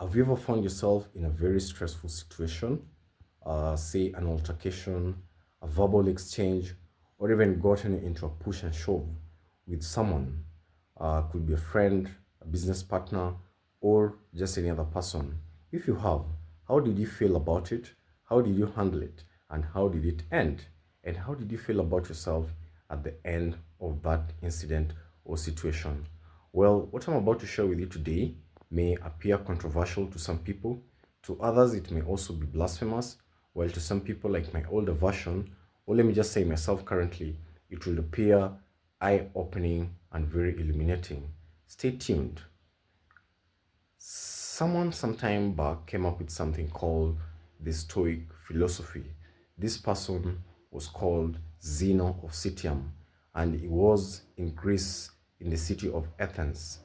Have you ever found yourself in a very stressful situation, say an altercation, a verbal exchange, or even gotten into a push and shove with someone? Could be a friend, a business partner, or just any other person. If you have, how did you feel about it? How did you handle it? And how did it end? And how did you feel about yourself at the end of that incident or situation? Well, what I'm about to share with you today may appear controversial to some people. To others, it may also be blasphemous. While to some people, like my older version, or let me just say myself currently, it will appear eye opening and very illuminating. Stay tuned. Someone sometime back came up with something called the Stoic philosophy. This person was called Zeno of Citium, and he was in Greece in the city of Athens.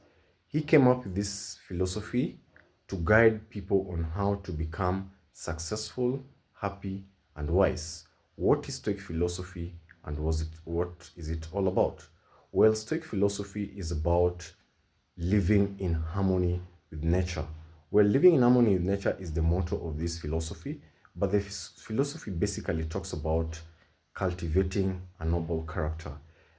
He came up with this philosophy to guide people on how to become successful, happy, and wise. What is Stoic philosophy and what is it all about? Well, Stoic philosophy is about living in harmony with nature. Well, living in harmony with nature is the motto of this philosophy, but the philosophy basically talks about cultivating a noble character.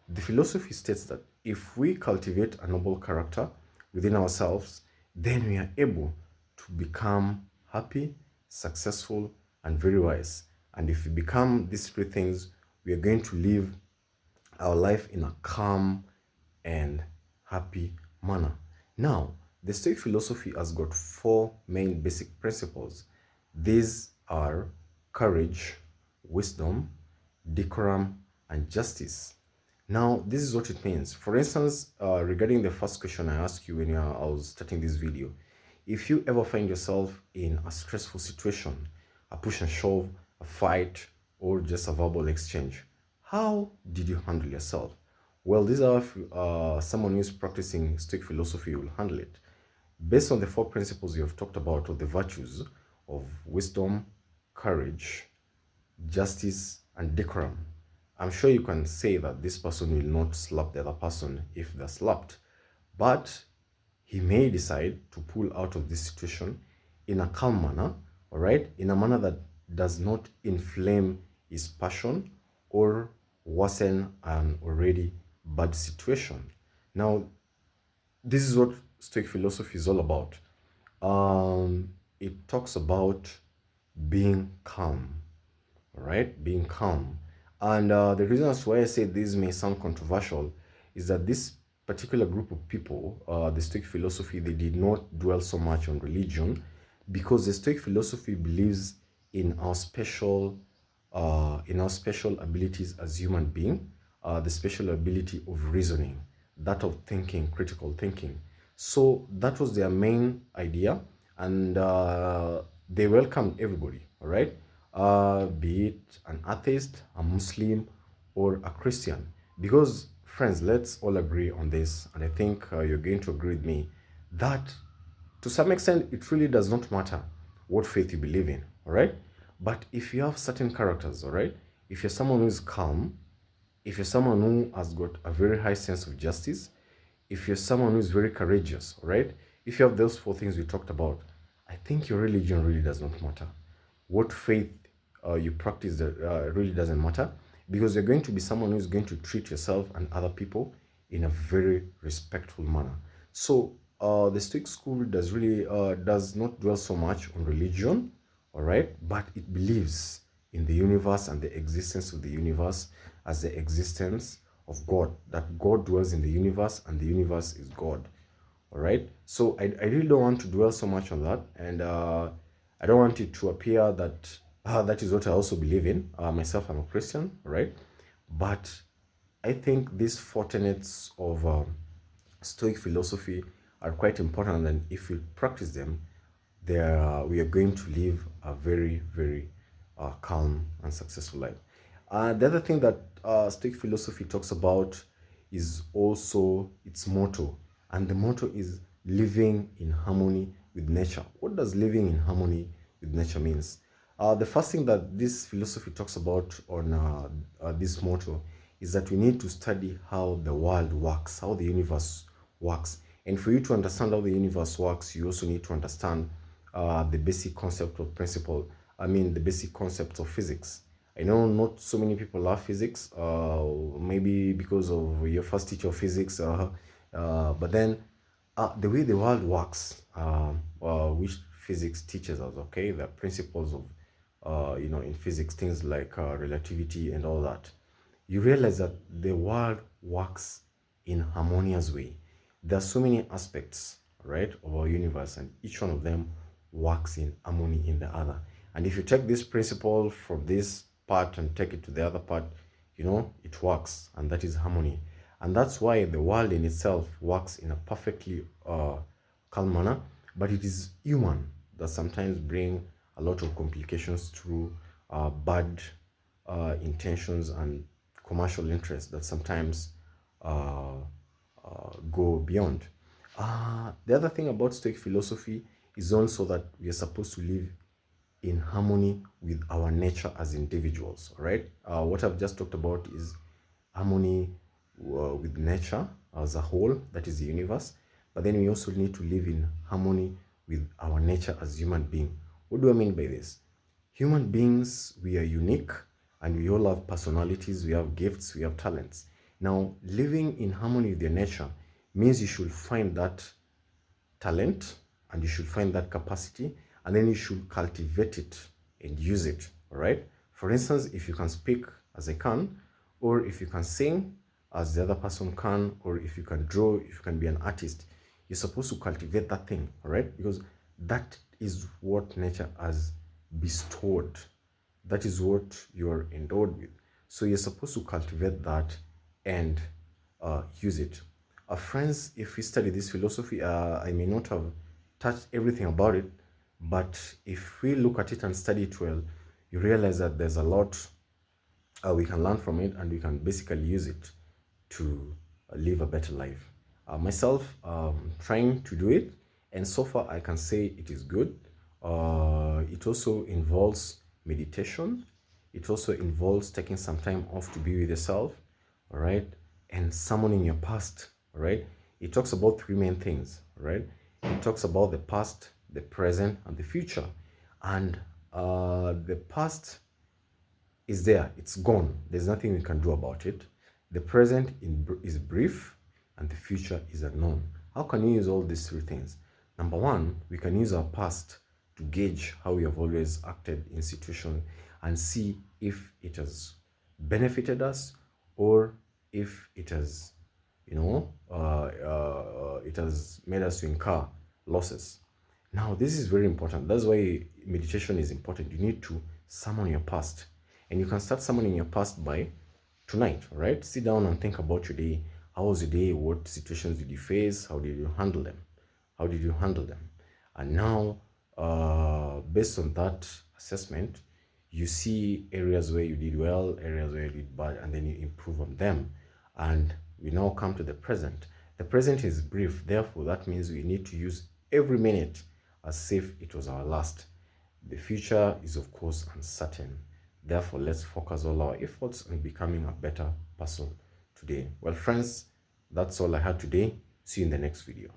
The philosophy states that if we cultivate a noble character within ourselves, then we are able to become happy, successful, and very wise. And if we become these three things, we are going to live our life in a calm and happy manner. Now, the Stoic philosophy has got four main basic principles. These are courage, wisdom, decorum, and justice. Now, this is what it means. For instance, regarding the first question I asked you when I was starting this video, if you ever find yourself in a stressful situation, a push and shove, a fight, or just a verbal exchange, how did you handle yourself? Well, these are someone who is practicing Stoic philosophy will handle it. Based on the four principles you have talked about, or the virtues of wisdom, courage, justice, and decorum, I'm sure you can say that this person will not slap the other person if they're slapped, but he may decide to pull out of this situation in a calm manner, all right, in a manner that does not inflame his passion or worsen an already bad situation. Now, this is what Stoic philosophy is all about. It talks about being calm, all right, being calm. And the reason as why I say this may sound controversial is that this particular group of people, the Stoic philosophy, they did not dwell so much on religion because the Stoic philosophy believes in our special abilities as human being, the special ability of reasoning, that of thinking, critical thinking. So that was their main idea, and they welcomed everybody, all right? Be it an atheist, a Muslim, or a Christian. Because, friends, let's all agree on this, and I think you're going to agree with me that to some extent it really does not matter what faith you believe in, all right? But if you have certain characters, all right, if you're someone who is calm, if you're someone who has got a very high sense of justice, if you're someone who is very courageous, all right, if you have those four things we talked about, I think your religion really does not matter. What faith you practice really doesn't matter, because you're going to be someone who's going to treat yourself and other people in a very respectful manner. So the Stoic school does not dwell so much on religion, all right, but it believes in the universe and the existence of the universe as the existence of God, that God dwells in the universe and the universe is God. All right. So I really don't want to dwell so much on that. And I don't want it to appear that that is what I also believe in. Myself, I'm a Christian, right? But I think these four tenets of Stoic philosophy are quite important. And if we practice them, we are going to live a very, very calm and successful life. The other thing that Stoic philosophy talks about is also its motto, and the motto is living in harmony with nature. What does living in harmony with nature means? The first thing that this philosophy talks about on this motto is that we need to study how the world works, how the universe works. And for you to understand how the universe works, you also need to understand the basic concept of principle. I mean, the basic concepts of physics. I know not so many people love physics, maybe because of your first teacher of physics, but then the way the world works, which physics teaches us, okay, the principles of, in physics, things like relativity and all that, you realize that the world works in harmonious way. There are so many aspects, right, of our universe, and each one of them works in harmony in the other. And if you take this principle from this part and take it to the other part, it works, and that is harmony. And that's why the world in itself works in a perfectly calm manner, but it is human that sometimes bring a lot of complications through bad intentions and commercial interests that sometimes uh, go beyond. The other thing about Stoic philosophy is also that we are supposed to live in harmony with our nature as individuals, right? What I've just talked about is harmony with nature as a whole, that is the universe. But then we also need to live in harmony with our nature as human being. What do I mean by this? Human beings, we are unique and we all have personalities, we have gifts, we have talents. Now, living in harmony with your nature means you should find that talent and you should find that capacity and then you should cultivate it and use it. All right. For instance, if you can speak as I can, or if you can sing as the other person can, or if you can draw, if you can be an artist, you're supposed to cultivate that thing. All right. Because that is what nature has bestowed. That is what you're endowed with. So you're supposed to cultivate that and use it. Friends, if we study this philosophy, I may not have touched everything about it, but if we look at it and study it well, you realize that there's a lot we can learn from it and we can basically use it to live a better life. Myself, trying to do it, and so far I can say it is good. It also involves meditation. It also involves taking some time off to be with yourself, all right, and summoning your past, all right. It talks about three main things, right? It talks about the past, the present, and the future. And the past is there, it's gone. There's nothing we can do about it. The present is brief, and the future is unknown. How can we use all these three things? Number one, we can use our past to gauge how we have always acted in situations and see if it has benefited us or if it has, it has made us to incur losses. Now, this is very important. That's why meditation is important. You need to summon your past. And you can start summoning your past by tonight, right? Sit down and think about your day. How was your day? What situations did you face? How did you handle them? How did you handle them? And now, based on that assessment, you see areas where you did well, areas where you did bad, and then you improve on them. And we now come to the present. The present is brief, therefore, that means we need to use every minute as if it was our last. The future is, of course, uncertain. Therefore, let's focus all our efforts on becoming a better person today. Well, friends, that's all I had today. See you in the next video.